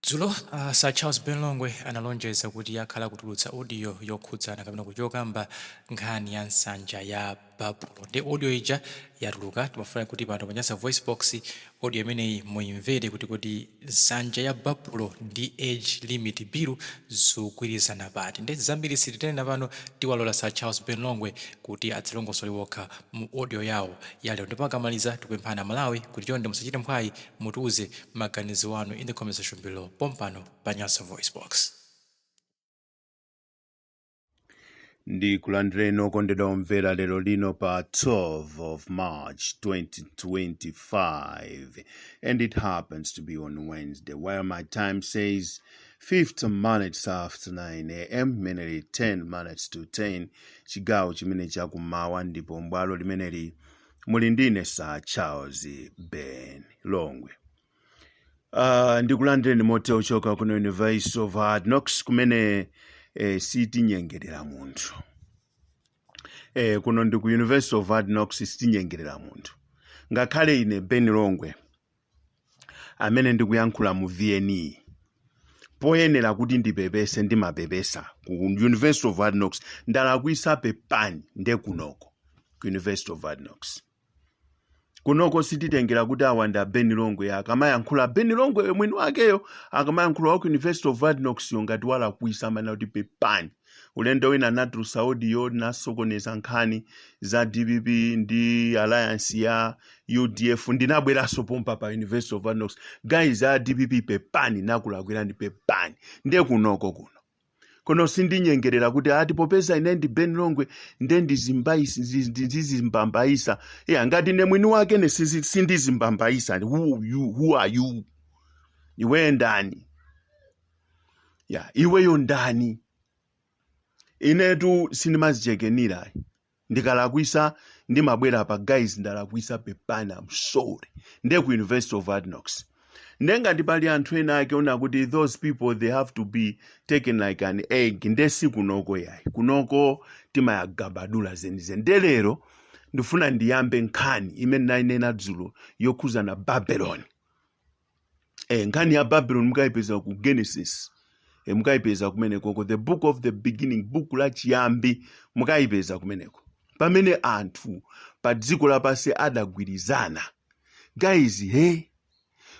Dzulo Sir Charles Benlongwe analonjeza kuti yakhala kutulutsa audio yokhudzana kapena kuchokamba nkhani ya nsanja ya babulo ndi audio ija yatuluka. Timafuna kuti pano panyasa voice box audio imeneyi muimvere kuti nsanja ya babulo ndi age limit bill zikugwirizana pati. Ndi zambiri sititena pano tiwalola Sir Charles Benlongwe kuti adzilongosole wokha mu audio yawo yalero. Ndipo akamaliza tikupemphana Malawi kuti chonde musachite mphwayi, mutiuze maganizo wanu in the comment section below. Pompano panyasa voice box. Ndi kulandireni okondedwa omvera lero lino pa 12 of March 2025, and it happens to be on Wednesday, while my time says 50 minutes after 9 a.m. meneli 10 minutes to 10 chigawo chimene chakumawa, ndipo mbwalo limeneli muli ndine Sir Charles Benlongwe. Ndikulandireni mote uchoka kuno University of Hard Knocks kumene sitinyengerera munthu. Kuno ndi ku University of Hard Knocks sitinyengerera munthu. Ngakhale ine Benlongwe amene ndikuyankhula mu VNE poyenera kuti ndipepese ndimapepesa ku University of Hard Knocks ndalakwisa pepani nde kunoko ku University of Hard Knocks. Kunoko sititengera kuti awanda Benlongwe akamayankhula Benlongwe mwini wakeyo akamayankhula wa ku University of Hard Knocks ngati walakwisa mana kuti pepani. Ulendo wina natulusa audio nasokoneza nkhani za DPP ndi alliance ya UDF ndinabweraso pompa pa University of Hard Knocks. Guys a DPP pepani nakulakwira ndi pepani nde kunoko kuno. Kono sindinyengerera kuti ati popeza ine ndi Benlongwe nde ndizimbambaisa. Ngati ne mwini wake ne sindizimbambaisa. Who are you? Iwe ndani? Iweyo ndani? Inetu sindimazichekenira. Ndikalakwisa ndimabwera pa guys ndalakwisa pepani, I'm sorry. Nde ku University of Hard Knocks. Nenga ndipali anthu ena ake ona kuti those people they have to be taken like an egg. Ndesi kunoko yayi. Kunoko timayagabadula zenize. Ndelero ndifuna ndiyambe nkhani imene nainena dzulo yokhuza na Babylon. Nkhani ya Babylon mukayipeza ku Genesis. Mukayipeza kumeneko the book of the beginning, book la chiyambi mukayipeza kumeneko. Pamene anthu pa dziko lapasi adagwirizana. Guys,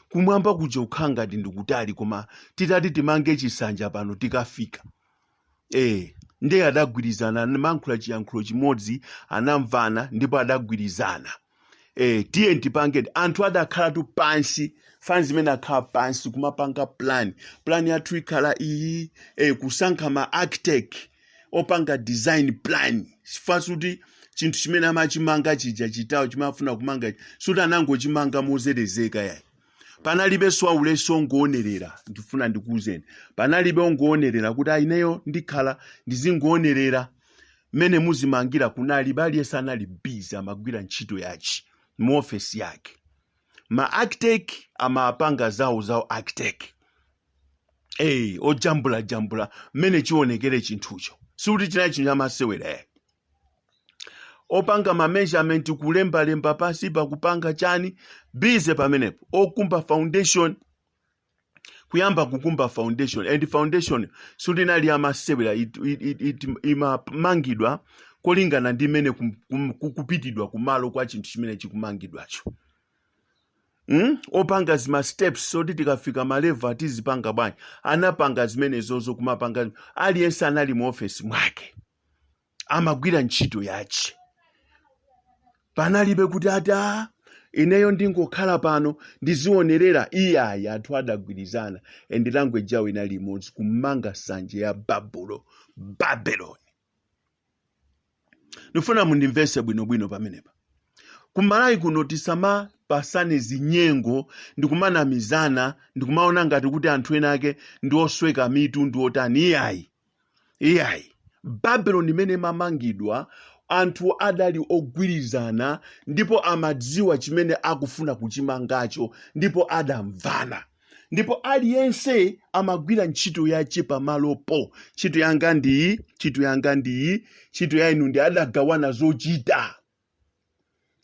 kumwamba kuja ukhanga ndikutali koma titati timange chisanja pano tikafika. Nde adagwirizana mankhula chiyankhulo chimodzi anamvana ndipo adagwirizana. Tiye ntipange anthu adakhala tu pansi fans imene akhala pansi kumapanga plan yathu ikhala iyi kusankha ma architect opanga design plan sifanso kuti chinthu chimene amachimanga chija chitawo chimafuna kumanga suti anangochimanga mozerezeka yayi. Panalibe swauleso ngoonerera ndifuna ndikuuzeni. Panalibe ngoonerera kuti ineyo ndikhala ndizingoonerera mene muzimangira kunalibe aliyesa anali busy amagwira ntchito yachi mu office yake. Ma architect amapanga zawo architect. Ojambula mene chionekere chinthucho. Suti china chinyamasewera. Opanga ma measurement kulemba pasi pa kupanga chani bize pamenepo. Okumba foundation kuyamba kukumba foundation, and foundation suti nali amasewera imamangidwa kolingana ndi mene kupitidwa kumalo kwa chinthu chimene chikumangidwacho. Opanga zima steps so tikafika maleva tizipanga bwanji. Anapanga zimene zozo kumapanga aliyense anali mu office mwake amagwira ntchito yachi. Panalibe kuti ata ineyo ndingokhala pano ndizionerera. Iyayi anthu adagwirizana and language yawo inali imodzi kumanga nsanja ya Babylon. Nifuna mundimvese bwinobwino pamenepa. Kumalawi kuno tisama pasane zinyengo ndikumanamizana ndikumaona ngati kuti anthu ena ake ndiosweka mitu ndiotani. Iyayi Babylon imene mamangidwa anthu adali ogwirizana ndipo amadziwa chimene akufuna kuchimangacho ndipo adamvana. Ndipo aliyense amagwira ntchito yache pamalopo. Ntchito yanga ndiyi, ntchito ya inu ndi adagawana zochita.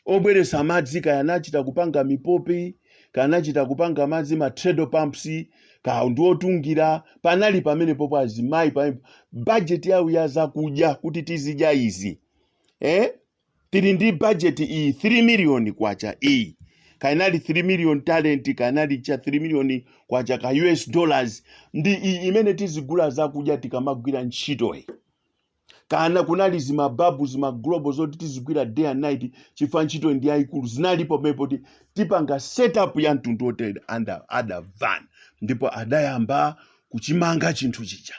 Obweresa amadzi kaya anachita kupanga mipopi, kana anachita kupanga madzi ma treadle pumps, ka ndiotungira panali pamene popo azimayi pamene budget yawo ya zakudya kuti tizidya izi tili ndi budget iyi 3 million kwacha iyi kainali 3 million talent kainali cha 3 million kwacha ka US dollars ndi iyi imene tizigula zakudya tikamagwira ntchito kana kunali zimababu zimaglobal zoti tizigwira day and night chifukwa ntchito ndi yayikulu zinalipo mepo tipanga setup ya mtundu hotel under van ndipo adayamba kuchimanga chinthu chicha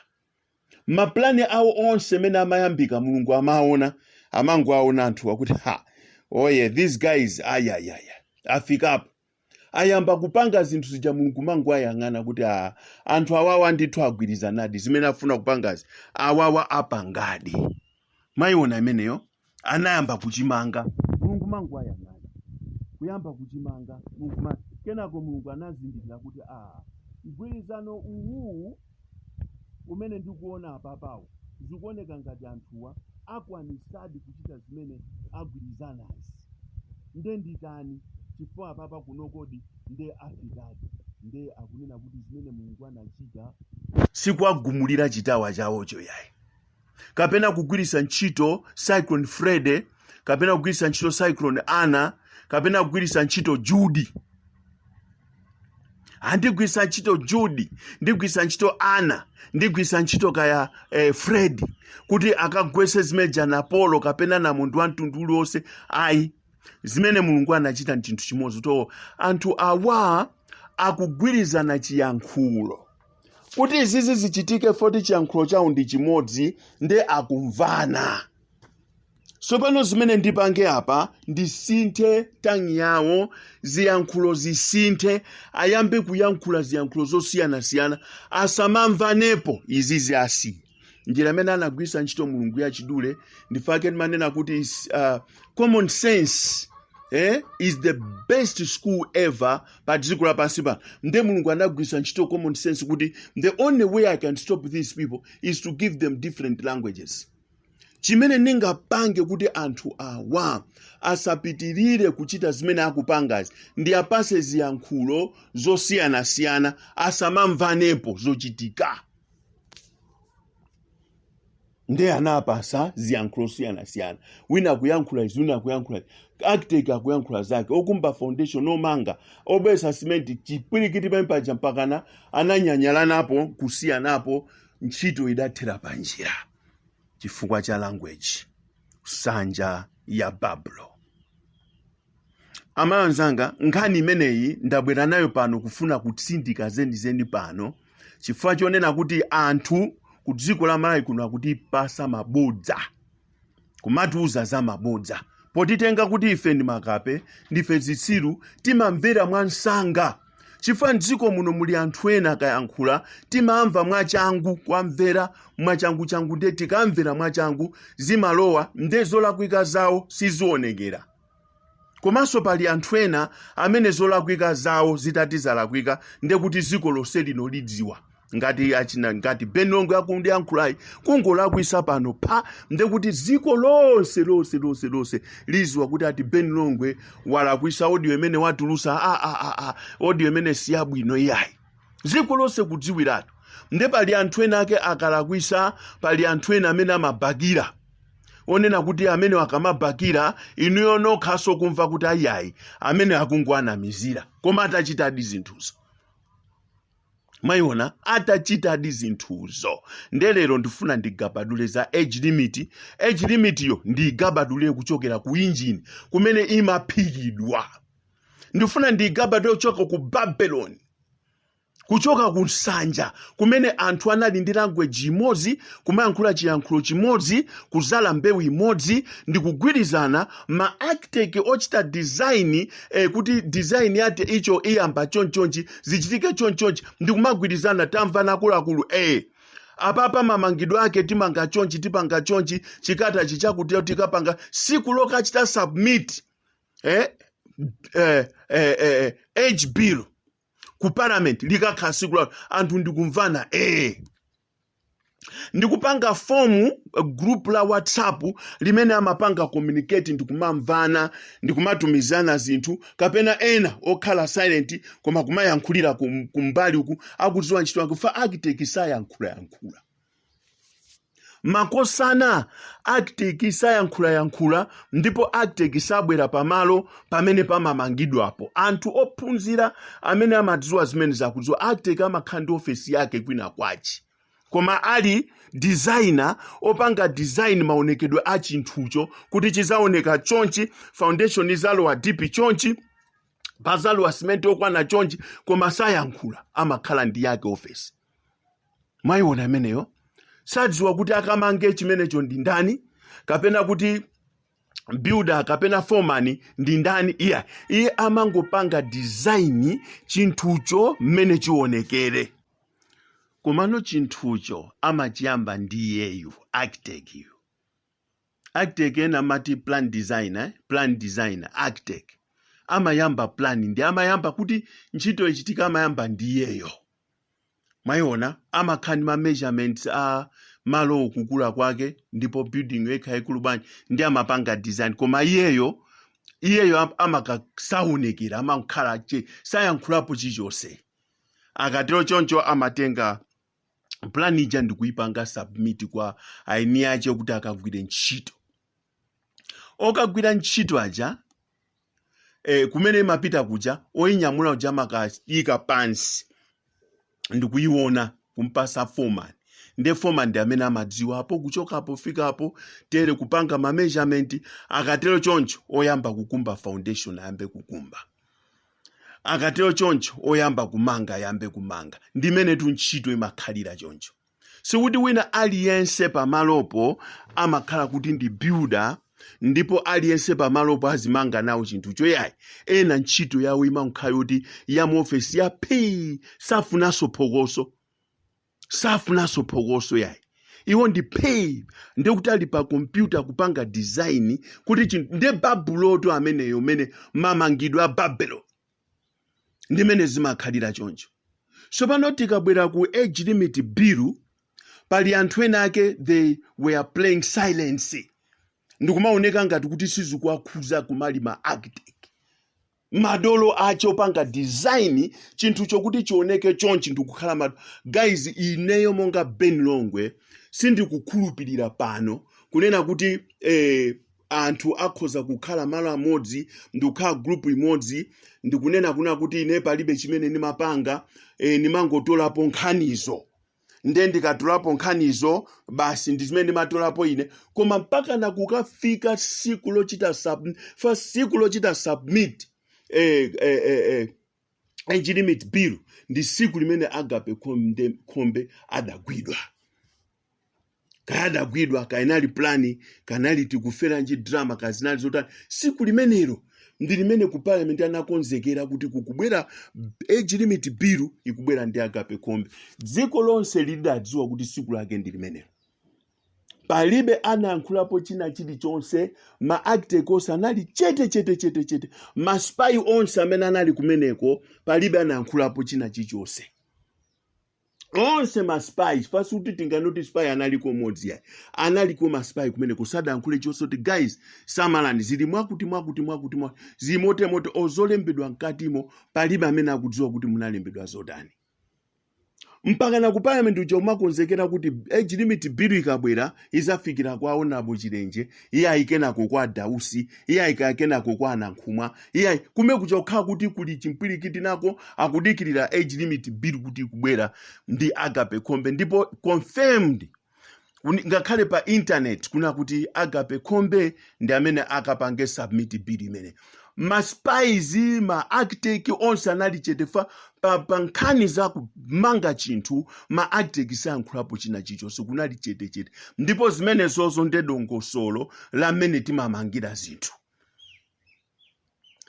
maplani awo onse mene amayambika mulungu amaona amangoaona anthu akuti these guys afikapo ayamba kupanga zinthu zija mulungu mangu ayang'ana kuti anthu awawa ndithu agwirizanadi zimene afuna kupangazi awawa apangadi mayiona imeneyo anayamba kuchimanga mulungu mangu ayang'ana kuyamba kuchimanga kenako mulungu anazindikira kuti mgwirizano uwu umene ndikuona apapawo zikuoneka ngati anthuwa akwanisadi kuchita zimene agwirizanazi nde nditani chifukwa apapa kunokodi nde afikadi nde akunena kuti zimene mulungu anachita sikuagumulira chitawa chawocho yayi kapena kugwiritsa ntchito Cyclone Freddy kapena kugwiritsa ntchito Cyclone Anna kapena kugwiritsa ntchito Judy andigwiritsa ntchito Judy ndigwiritsa ntchito Anna ndigwiritsa ntchito kaya Freddy kuti akagwetse zimene jana Apollo kapena na munthu wa mtundu uliwonse ayi zimene mulungu anachita ndi chinthu chimodzi to anthu awa akugwirizana chiyankhulo kuti izizi zichitike foti chiyankhulo chawo ndi chimodzi nde akumvana sopano zimene ndipange apa ndisinthe tangi yawo ziyankhulo zisinthe ayambe kuyankhula ziyankhulo zosiyanasiyana asamamvanepo izizi asiye njira amene anagwiritsa ntchito mulungu yachidule ndifake manena kuti common sense is the best school ever pa dziko lapansi pano nde mulungu anagwiritsa ntchito common sense kuti the only way I can stop these people is to give them different languages chimene ningapange kuti anthu awa asapitirire kuchita zimene akupangazi ndi apase ziyankhulo zosiyanasiyana asamamvanepo zochitika nde anapasa ziyankhulo zosiyanasiyana wina kuyankhula izi wina kuyankhula architect akuyankhula zake okumba foundation omanga obesa cement chipwirikiti pampaja mpakana ananyanyalanapo kusiyanapo ntchito idathera panjira chifukwa cha language nsanja ya Bablo amayanzanga nkhani imeneyi ndabwera nayo pano kufuna kutsindika zenizeni pano chifukwa chonena kuti anthu ku dziko la Malawi kuno akutipasa mabodza kumatiuza za mabodza potitenga kuti ife ndi makape ndife zitsiru timamvera mwansanga chifukwa m'dziko muno muli anthu ena akayankhula timamva mwachangu kwamvera mwachangu nde tikamvera mwachangu zimalowa nde zolakwika zawo sizionekera komanso pali anthu ena amene zolakwika zawo zitati zalakwika nde kuti dziko lonse lino lidziwa ngati Benilongo yakundi yankhulayi kungolakwisa pano pa nde kuti dziko lonse liziwa kuti ati Benilongo walakwisa audio imene watulusa audio imene siyabwino iyayi dziko lonse kudziwiratu nde pali anthu ena ake akalakwisa pali anthu ena amene amabakira onena kuti amene akamabakira inuyo nokhaso kumva kuti ayayi amene akungwanamizira koma atachitadi zinthuzo mayiona atachitadi zinthuzo ndelero ndifuna ndigabadule za age limit yo ndigabadule kuchokera ku engine kumene imaphikidwa ndifuna ndigabadule kuchoka ku Babylon kuchoka ku nsanja kumene anthu anali ndi language imodzi kumayankhula chiyankhulo chimodzi kuzala mbewu imodzi ndi kugwirizana ma architect ochita design kuti design yate icho iyamba chonchonchi zichitike chonchonchi ndi kumagwirizana tamva nakuluakulu apapa mamangidwe ake timanga chonchi tipanga chonchi chikata chichakuti tikapanga siku lokachita submit age bill ku parliament likakhasikula anthu ndikumvana ndikupanga fomu group la WhatsApp limene amapanga communicate ndikumamvana ndikumatumizana zinthu kapena ena okhala silent koma kumayankhulira kumbali uku akudziwa ntchito yake fa architect sayankhula makosana architect sayankhula ndipo architect sabwera pamalo pamene pamamangidwapo anthu ophunzira amene amadziwa zimene zakudziwa architect amakhala ndi ofesi yake kwina kwachi koma ali designer opanga design maonekedwe a chinthucho kuti chizaoneka chonchi foundation izalowa deep chonchi bazalowa cement okwana chonchi koma sayankhula amakhala ndi yake ofesi mwayiona imeneyo sadziwa kuti akamange chimenecho ndi ndani kapena kuti builder kapena foreman ndi ndani iye amangopanga design chinthucho mmene chionekere komano chinthucho amachiyamba ndi iyeyu architect ena amati plan designer architect amayamba plan ndi amayamba kuti ntchito ichitika amayamba ndi iyeyo mwayiona amakhala ndi ma measurements a malo okukula kwake ndipo building yekha ikulu bwanji ndi amapanga design koma iyeyo amakasaonekera amakhala sayankhulapo chilichonse akatero choncho amatenga plan ija ndikuyipanga submit kwa aini ache kuti akagwire ntchito okagwira ntchito aja kumene imapita kuja oyinyamula uja amakayika pansi ndikuyiona kumpasa foreman nde foreman ndi amene amadziwa apo kuchokapo fikapo tere kupanga ma measurement akatero choncho oyamba kukumba foundation ayambe kukumba akatero choncho oyamba kumanga ayambe kumanga ndimene tu ntchito imakhalira choncho sikuti wina aliyense pamalopo amakhala kuti ndi builder ndipo aliyense pamalopo azimanga nawo chinthucho yayi ena ntchito yawo imakhala kuti ya mu office ya pay safunanso phokoso yayi iwo ndi pay ndekuti ali pa computer kupanga design kuti nde babuloto ameneyo mene mamangidwa Babylon ndimene zimakhalira choncho sopano tikabwera ku age limit bill pali anthu ena ake they were playing silence ndikumaoneka ngati kuti sizikuakhuza kumalima architect madolo ache opanga design chinthu chokuti chioneke chonchi ndikukhala guys ineyo monga Ben Longwe sindikukhulupirira pano kunena kuti anthu akhoza kukhala malo amodzi ndikukhala group imodzi ndikunena kuna kuti ine palibe chimene nimapanga nimangotolapo nkhanizo nde ndikatolapo nkhanizo basi ndi zimene ndimatolapo ine koma mpaka nakukafika siku lochita submit age limit bill ndi siku limene Agape Khombe adagwidwa kaya adagwidwa kainali plani kanali tikufera nji drama kazinali zotani siku limenelo ndi limene ku parliament anakonzekera kuti kukubwera age limit bill ikubwera ndi Agape Khombe dziko lonse lidadziwa kuti siku lake ndi limenelo palibe anayankhulapo china chilichonse ma architect onse anali chete ma spy onse amene anali kumeneko palibe anayankhulapo china chilichonse onse ma spies fasi kuti tinganoti spy analiko modzi yayi analiko ma spy kumeneko sadayankhule chonse kuti guys samalani zili mwakuti zimote ozolembedwa mkatimo palibe amene akudziwa kuti munalembedwa zotani mpaka na ku parliament uja umakonzekera kuti age limit bill ikabwera izafikira kwa Honorable Chilenje iye ayikenako kwa Dausi iye ayikakenako kwa Anankhumwa iye kume kuja kukhala kuti kuli chimpwirikiti nako akudikirira age limit bill kuti ikubwera ndi Agape Khombe ndipo confirmed ngakhale pa internet kuna kuti Agape Khombe ndi amene akapange submit bill imene ma spies ma architect onse anali chetefa pa nkhani za kumanga chinthu ma architect sayankhulapo china chichonse kunali chete ndipo zimene zozo ndedongosolo lamene timamangira zinthu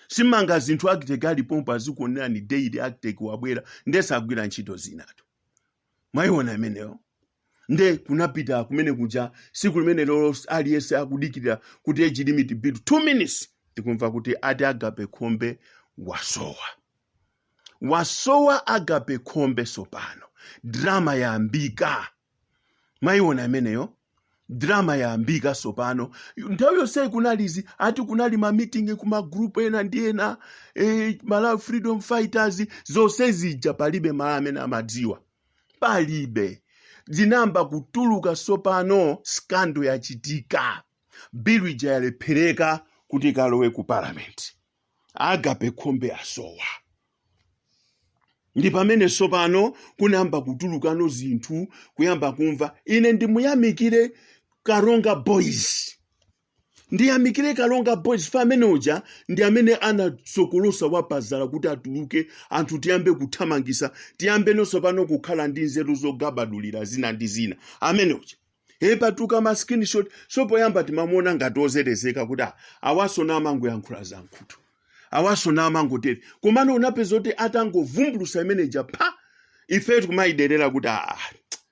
simanga zinthu architect alipo pazikuonera ni daily architect wabwera ndesagwira ntchito zinatu mwayiona imeneyo nde kunapita kumene kuja siku limene lolo aliyense akudikirira kuti age limit bill 2 minutes tikumva kuti ati Agape Khombe wasowa Agape Khombe sopano drama yambika Mwayiona imeneyo drama yayambika sopano. Nthawi yonse kunalizi ati kunali ma meeting kuma group ena ndi ena Malawi freedom fighters zonse zija palibe malo amene amadziwa. Palibe. Zinamba kutuluka sopano skando yachitika. Bill ija yalephereka kuti kalowe ku parliament. Agape Khombe asowa. Ndi pamene sopano kunamba kutulukano zinthu kuyamba kumva ine ndimuyamikire Kalonga Boys. Ndiyamikire Kalonga Boys famene uja ndi amene anasokolosa wapazala kuti atuluke anthu tiyambe kuthamangisa tiyambe nosopano kukhala ndi nzeru zogabadulira zina ndi zina amene uja patuka ma screenshot sopoyamba timamona ngati ozetezeka kuti awasona amango yankhula zankhutu awasona amango tere komano unapeza kuti atangovumbulusa imeneja pa ife tikumayiderera kuti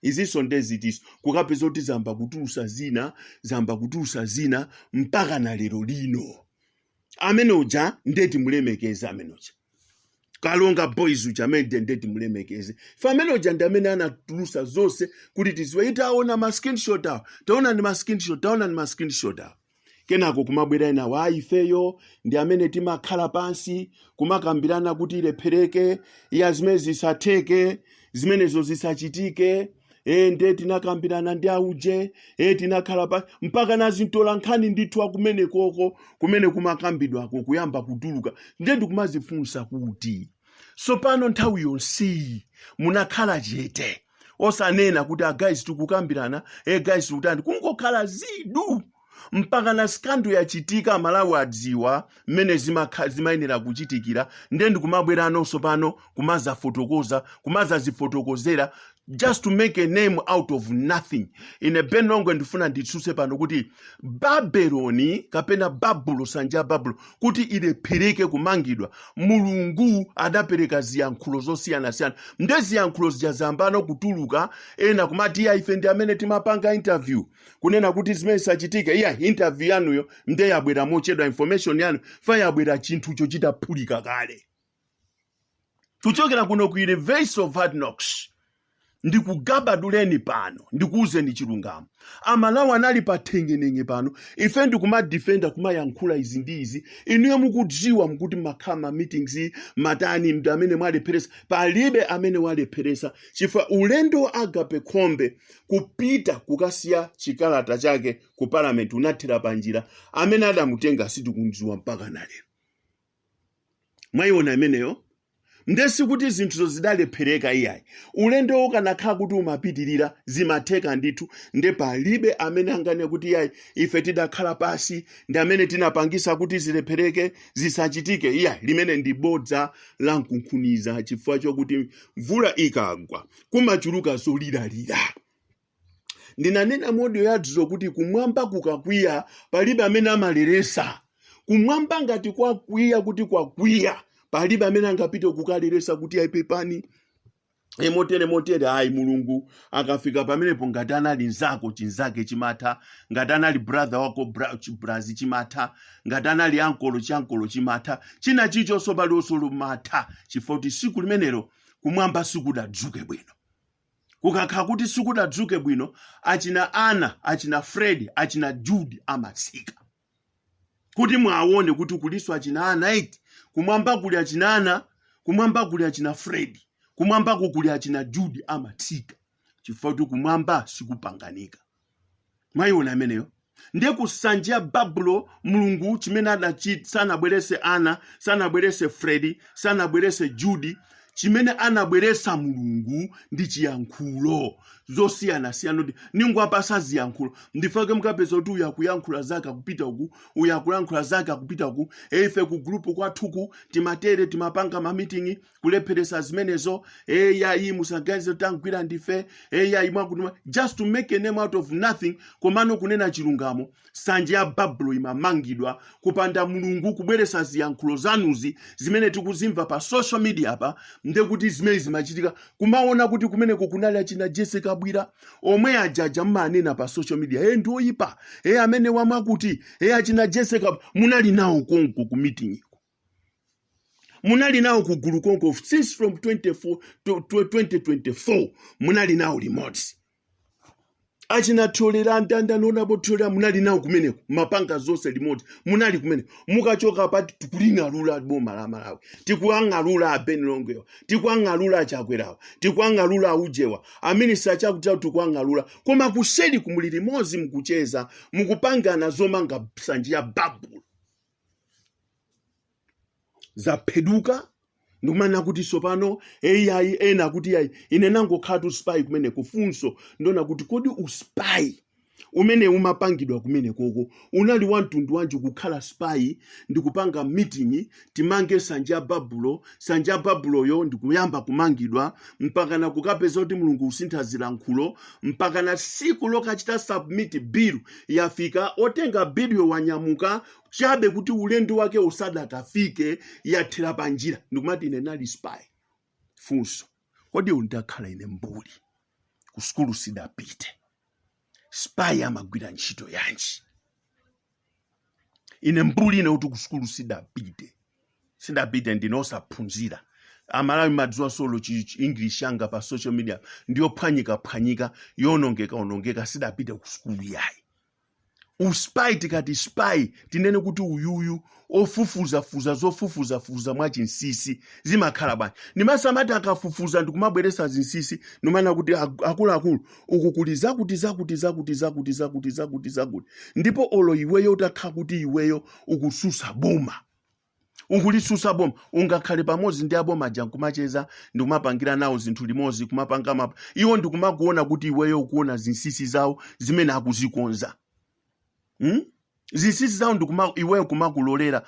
iziso ndezitiso kukapeza kuti zamba kutulusa zina mpaka na lero lino amene uja ndeti mulemekeze amene uja Kalonga Boys uja amene ndeti mulemekeze fa amene uja ndi amene anatulusa zonse kuti tiziwe itaona ma screenshot awo taona ndi ma screenshot awo kenako kumabwera ina wa ifeyo ndi amene timakhala pansi kumakambirana kuti ilephereke ya zimene zisatheke zimenezo zisachitike nde tinakambirana ndi auje tinakhala pa mpaka nazintola nkhani ndithu akumene koko kumene kumakambidwako kuyamba kutuluka nde ndikumazifunsa kuti sopano nthawi yonse munakhala chete osanena kuti guys tikukambirana guys utandi kungokhala zidu mpaka na skando yachitika Malawi adziwa mmene zimayenera kuchitikira nde ndikumabwera anonso pano kumazazifotokozera just to make a name out of nothing. Ine Benongwe ndifuna nditsuse pano kuti Babeloni kapena Babulo sanja Babulo kuti ilephereke kumangidwa Mulungu adapereka ziyankhulo zosiyana-siyana nde ziyankhulo zijazambano kutuluka ena kumati ife ndi amene timapanga interview kunena kuti zimene sachitika interview yanuyo nde yabwera mochedwa information yanu fa yabwera chinthu chochita phulika kale tuchokera kuno ku University of Hard Knocks ndikugabaduleni pano ndikuuzeni chilungamo Amalawi anali pathengenenge pano ife ndikumadefenda kumayankhula izi ndi izi inuyo mukudziwa mkuti makhama meetings matani mndu amene mwalepheresa palibe amene walepheresa chifukwa ulendo Agape Khombe kupita kukasiya chikalata chake ku parliament unathira panjira amene adamutenga sitikundziwa mpaka nalero mwayiona imeneyo ndesi kuti zinthu zidalephereka iyayi ulendo ukanakhala kuti umapitirira zimatheka ndithu nde palibe amene angane kuti iyayi ife tidakhala pasi ndi amene tinapangisa kuti zilephereke zisachitike iyayi limene ndi bodza la nkunkhuniza chifukwa chokuti mvula ikagwa kumachuluka zoliralira ndinanena modio yadzo kuti kumwamba kukakwiya palibe amene amaleresa kumwamba ngati kwakwiya kuti kwakwiya palibe amene angapite kukaliresa kuti ayipepani motere ayi Mulungu akafika pamenepo ngati anali nzako chinzake chimatha ngati anali brother wako brazi chimatha ngati anali chankolo chimatha china chichonso pali osolo matha chifukwa siku limenelo kumwamba sikudadzuke bwino kukakhala kuti sikudadzuke bwino achina Ana achina Fred achina Jude amatsika kuti mwaone kuti kuliso achina Ana 8 kumwamba kuli achina Ana kumwamba kuli achina Fred kumwamba kuli achina Jude amatsika chifukwa kuti kumwamba sikupanganika mwayiona ameneyo ndiye kusanja Babulo Mulungu chimene adachita sanabwerese Ana sanabwerese Fred sanabwerese Jude chimene anabweresa Mulungu ndi chiyankhulo zosiyana-siyana ningwapasa ziyankhulo ndifake mukapeza kuti uyakuyankhula zake akupita uku uyakuyankhula zake akupita uku ife ku group kwathuku timatere timapanga ma meeting kulepheresa zimenezo yayi musaganize tangwira ndife yayi mwakutuma just to make a name out of nothing komano kunena chilungamo sanje ya Babulo imamangidwa kupanda Mulungu kubweresa ziyankhulo zanuzi zimene tikuzimva pa social media apa ndekuti zimene zimachitika kumaona kuti kumeneko kunali achina Jessica Bwira omwe ajaja mmanena pa social media ndi oyipa amene wamwakuti achina Jessica munali nawo konko ku meeting iko munali nawo ku gulu konko since from 2024 munali nawo limodzi achina tolerant andanonapo tolerant munali nawo kumeneko mapanga zonse limodzi munali kumeneko mukachoka pati tikuling'alula boma la Malawi tikuang'alula abenilongewa tikuang'alula achakwerawa tikuang'alula aujewa aminisa chakucha tikuang'alula koma kuseli kumulili mozi mkucheza mukupangana zomanga nsanja ya babulo zapeduka ndikumana kuti sopano AI ena kuti yayi ine nangokhala spy kumene kufunso ndona kuti kodi uspy umene umapangidwa kumene koko unali wantundu wanji kukhala spy ndikupanga meeting timange sanja babulo yo ndikuyamba kumangidwa mpaka na kukapeza kuti mulungu usintha zilankhulo mpaka na siku lokachita submit bill yafika otenga bill yo wanyamuka chabe kuti ulendo wake usadakafike yathera panjira ndikumati ine nali spy funso kodi undakhala ine mbuli ku skulu sidapite spy amagwira ntchito yanji ine mbuli ine kuti ku skulu sidapite ndinosaphunzira Amalawi madziwa solo English yanga pa social media ndiyo phwanyika yonongeka sidapite ku skulu yayi uspy tikati spy tinene kuti uyuyu zofufuza mwachinsisi zimakhala bwanji ndimasamati akafufuza ndikumabweresa zinsisi nomana kuti akuluakulu ukukuliza kuti ndipo olo iweyo utakhala kuti iweyo ukususa boma ungulisusa boma ungakhale pamodzi ndi aboma jankumacheza ndikumapangira nawo zinthu limodzi kumapanga mapa iwo ndikumakuona kuti iweyo ukuona zinsisi zawo zimene akuzikonza zinsisi zawo iweyo kumakulolera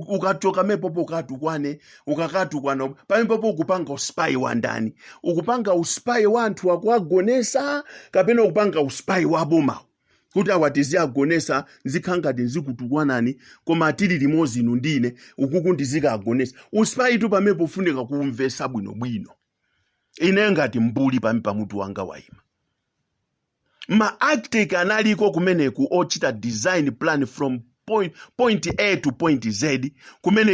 ukachoka mepopo katukwane ukakatukwana pamepopo ukupanga uspy wa ndani ukupanga uspy wa anthu akuagonesa kapena ukupanga uspy wa boma kuti awatizi agonesa nzikhangati nzikutukwanani koma tili limodzi inu ndine ukuku ndizikagonesa uspy tu pamepo ufunika kumvesa bwinobwino ine ngati mbuli pamutu wanga waima ma-architect analiko kumeneku ochita design plan from point A to point Z kumene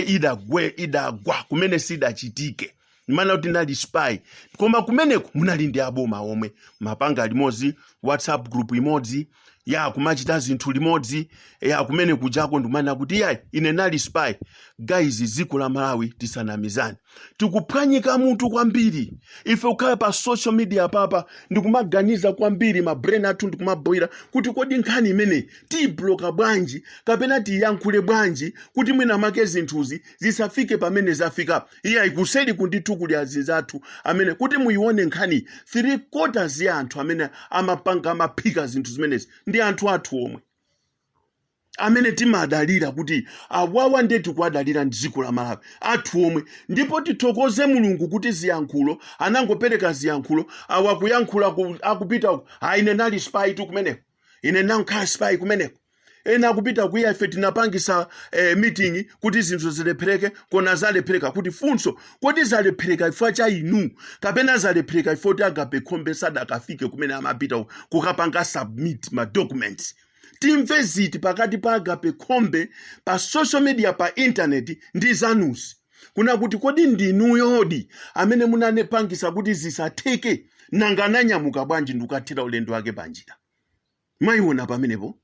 idagwa kumene sidachitike mana kuti nali spy koma kumeneku munali ndi aboma omwe mapanga limodzi WhatsApp group imodzi ya kumachita zinthu limodzi ya kumene kujako ndumana kuti yayi ine nali spy guys ziko la Malawi tisanamizane tikuphwanyika mutu kwambiri ife ukhala pa social media papa ndikumaganiza kwambiri ma brain athu ndikumaboira kuti kodi nkhani imene tibloka bwanji kapena tiyankhule bwanji kuti mwina make zinthuzi zisafike pamene zafika iya ikuseli kundithukuli azizathu amene kuti muione nkhani 3/4 ya anthu amene amapanga amaphika zinthu zimenezi ndi anthu athu omwe amene timadalira kuti awawa ndetu kwadalira dziko la Malawi athu omwe ndipo tithokoze mulungu kuti ziyankhulo anangopereka ziyankhulo awakuyankhula akupita ine nali spy tu kumeneko ine nankhala spy kumeneko ena akupita kuya ife tinapangisa meeting kuti zinthu zilephereke kona zalephereka kuti funso kodi zalephereka ifo cha inu kapena zalephereka ifo ti Agape Khombe sadakafike kumene amapita kukapanga submit ma documents timve ziti pakati pa Agape Khombe pa social media pa internet ndi zanusi kuna kuti kodi ndinu yodi amene munanepangisa kuti zisatheke nanga nanyamuka bwanji ndikukathira ulendo wake panjira mwayiona pamenepo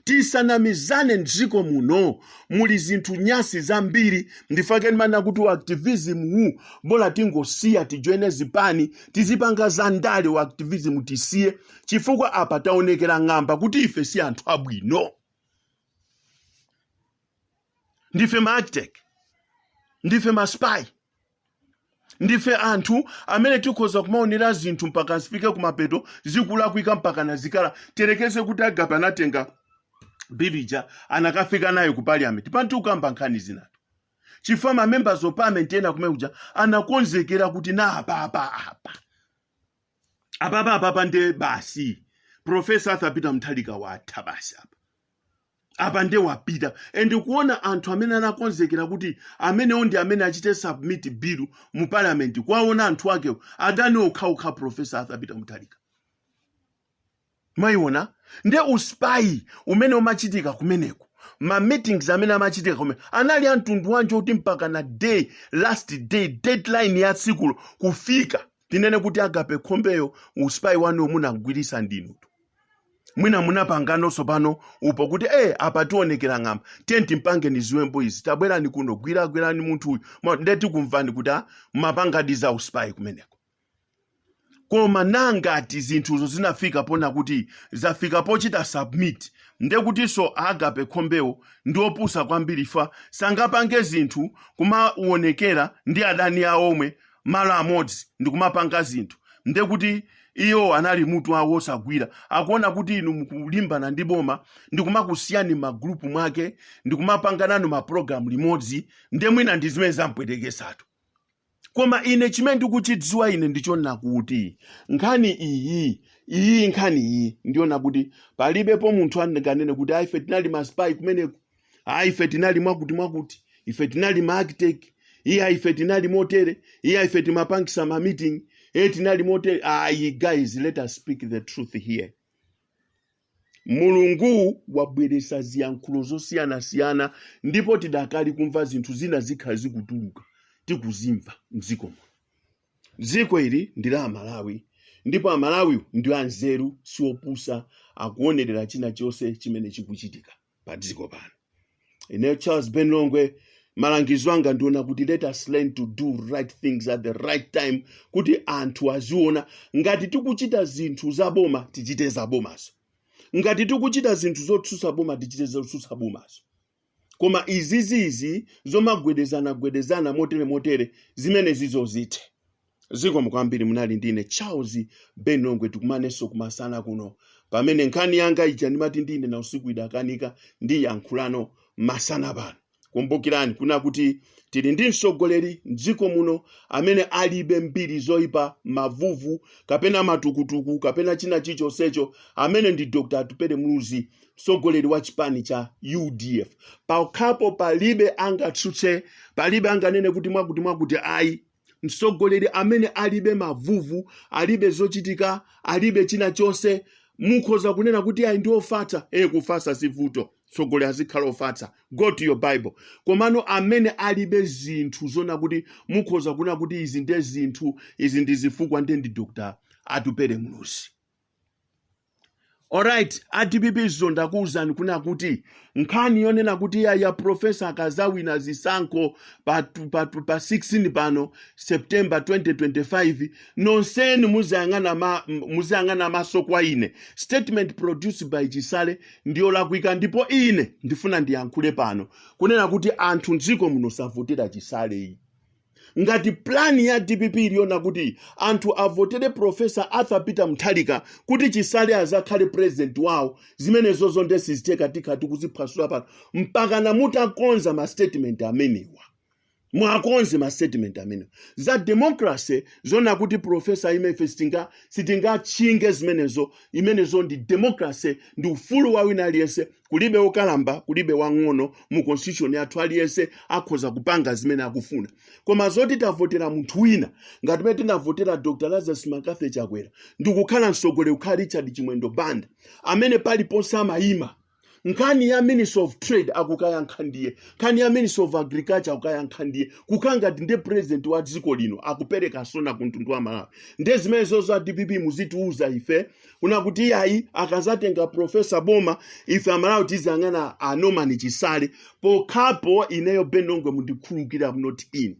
tisanamizane mdziko muno muli zinthu nyasi zambiri ndifakeni mana kuti activism bola tingosiya tijoine zipani tizipanga za ndale wa activism tisiye chifukwa apa taonekera ng'amba kuti ife si anthu abwino ndife ma architect ndife ma spy ndife anthu amene tikhoza kumaonera zinthu mpaka zifike kumapeto zikulakwika mpaka nazikala terekeze kuti Agape anatenga bilija anakafika nayo ku parliament pantu ukamba nkhani zinatu chifukwa ma members of parliament ena kumekuja anakonzekera kuti na apa nde basi Professor Arthur Peter Mutharika watha basi apa nde wapita and kuona anthu amene anakonzekera kuti amene ondi amene achite submit bill mu parliament kwaona anthu ake adani okhaukha Professor Arthur Peter Mutharika mwayiona nde uspy umene umachitika kumeneko ma meetings amene amachitika kumene anali antundu wanje kuti mpaka na last day deadline ya tsikulo kufika tinene kuti Agape Khombeyo uspy wanu munagwirisa ndinu mwina munapanganonso pano upo kuti apa tionekera ng'amba tenti mpange ni ziwembo izi tabwerani kuno gwirani munthu uyu ndeti kumvani kuti mapangadi za uspy kumeneko. Koma nangati zinthuzo zinafika pona kuti zafika pochita submit ndekutinso Agape Khombewo ndi opusa kwambiri fa sangapange zinthu kumaonekera ndi adani awo omwe malo amodzi ndi kumapanga zinthu ndekuti iyo anali mutu awo osagwira akuona kuti inu mukulimbana ndi boma ndi kumakusiyani magrupu mwake ndi kumapanganano maprogramu limodzi nde mwina ndi zimene zampwetekesatu. Koma ine chimene ndikuchidziwa ine ndichona kuti nkhani iyi nkhani iyi ndiona kuti palibepo munthu anganene kuti ife tinali maspai kumeneko, ife tinali mwakuti ife tinali ma-architect, ife tinali motere, ife timapangisa ma-meeting, tinali motere. Guys, let us speak the truth here. Mulungu wabweresa ziyankhulo zosiyana ndipo tidakali kumva zinthu zina zikhala zikutuluka tikuzimva mdziko muno. Dziko ili ndi la Malawi ndipo Amalawi ndi anzeru siopusa akuonerera china chonse chimene chikuchitika pa dziko pano. Ine Charles Ben Longwe malangizo anga ndiona kuti let us learn to do right things at the right time kuti anthu aziona ngati tikuchita zinthu zaboma tichite zabomazo, ngati tikuchita zinthu zotsutsa boma tichite zotsutsa bomazo. Koma izizi zomagwedezana motere zimene zizozithe. Zikomo kwambiri munali ndine Charles Ben Longwe tikumanenso kumasana kuno pamene nkhani yanga ija ndimati ndine na usiku idakanika ndi yankhulano masana pano. Kumbukirani kuna kuti tili ndi mtsogoleri mdziko muno amene alibe mbiri zoyipa, mavuvu kapena matukutuku kapena china chichonsecho, amene ndi Dr. Atupele Muluzi, mtsogoleri wa chipani cha UDF. Pakhapo palibe angatsutse, palibe anganene kuti mwakuti ayi. Mtsogoleri amene alibe mavuvu, alibe zochitika, alibe china chonse, mukhoza kunena kuti ayi ndi ofatsa, kufatsa sivuto. Mtsogoleri azikhala ofatsa. Go to your Bible. Komano amene alibe zinthu zona kuti mukhoza kuna kuti izi ndi zinthu, izi ndi zifukwa ndi Dr. Atupele Muluzi. Alright, ADPP zonda kuuzani kuna kuti nkhani yonena kuti ya Profesa akazawina zisankho pa 16 pano September 2025 nonsenu muzayang'ana maso kwa ine. Statement produced by Chisale ndiyo lakwika ndipo ine ndifuna ndiyankhule pano kunena kuti anthu mdziko muno savotera Chisale iyi. Ngati plani ya DPP iliona kuti anthu avotere Profesa Arthur Peter Mutharika kuti Chisale azakhale president wawo, zimenezo zonse siziteka tikati kuziphwasula pano mpaka namutakonza ma statement amenewa. Mwakonze ma statement amenewa za democracy zona kuti Profesa imefe sitingachinge zimenezo. Imenezo ndi democracy, ndi ufulu wa wina aliyense, kulibe wokalamba, kulibe wang'ono mu constitution yathu, aliyense akhoza kupanga zimene akufuna. Koma zoti tavotera munthu wina ngati mene tinavotera Dr. Lazarus Makafe Chakwera ndikukhala mtsogoleri kukhala Richard Chimwendo Banda amene paliponse amayima. Nkhani ya Minister of Trade akukayankha ndiye, nkhani ya Minister of Agriculture akukayankha ndiye, kukangati ndi president wa dziko lino akupereka sona ku mtundu wa Malawi. Ndi zimenezo za DPP muzitiuza ife kuna kuti yayi akazatenga Profesa Boma ife Amalawi tiziyang'ana Norman Chisale pokapo ineyo Ben Longwe mundikhulukira not in.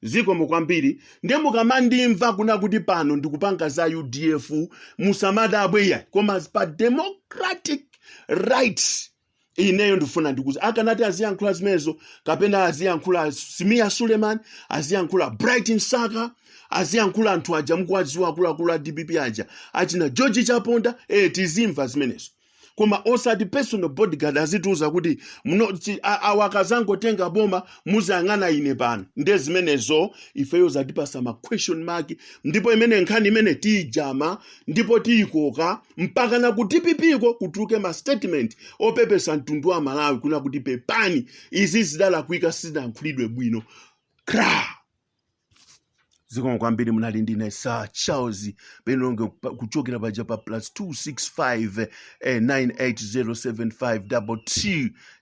Zikomo kwambiri ndi mukamandimva kuna kuti pano ndikupanga za UDF musamadabwe ya koma pa democratic rights ineyo ndifuna ndikuza akanati aziyankhula zimenezo kapena aziyankhula Simia Suleiman, aziyankhula Brighton Saka, aziyankhula anthu aja mukwadziwa akuluakulu a DPP aja achina George Chaponda, tizimva zimenezo. Koma osati personal bodyguard azitiuza kuti awakazangotenga boma muzayang'ana ine pano. Ndi zimenezo ifeyo zatipasa ma question mark, ndipo imene nkhani imene tijama ndipo tiyikoka mpaka na ku DPP ko kutuluke ma statement opepesa mtundu wa Malawi kuna kuti pepani izi zidalakwika sizidankhulidwe bwino. Zikomo kwambiri munali ndine Sir Charles Ben Longwe kuchokera paja pa +265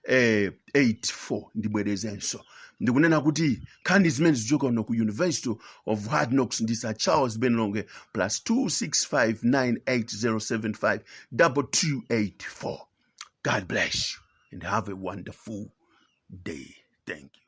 980752284 ndibwerezenso ndikunena kuti nkhani zimene zichoka kuno ku University of Hard Knocks ndi Sir Charles Benlonge +26598075284. God bless you and have a wonderful day. Thank you.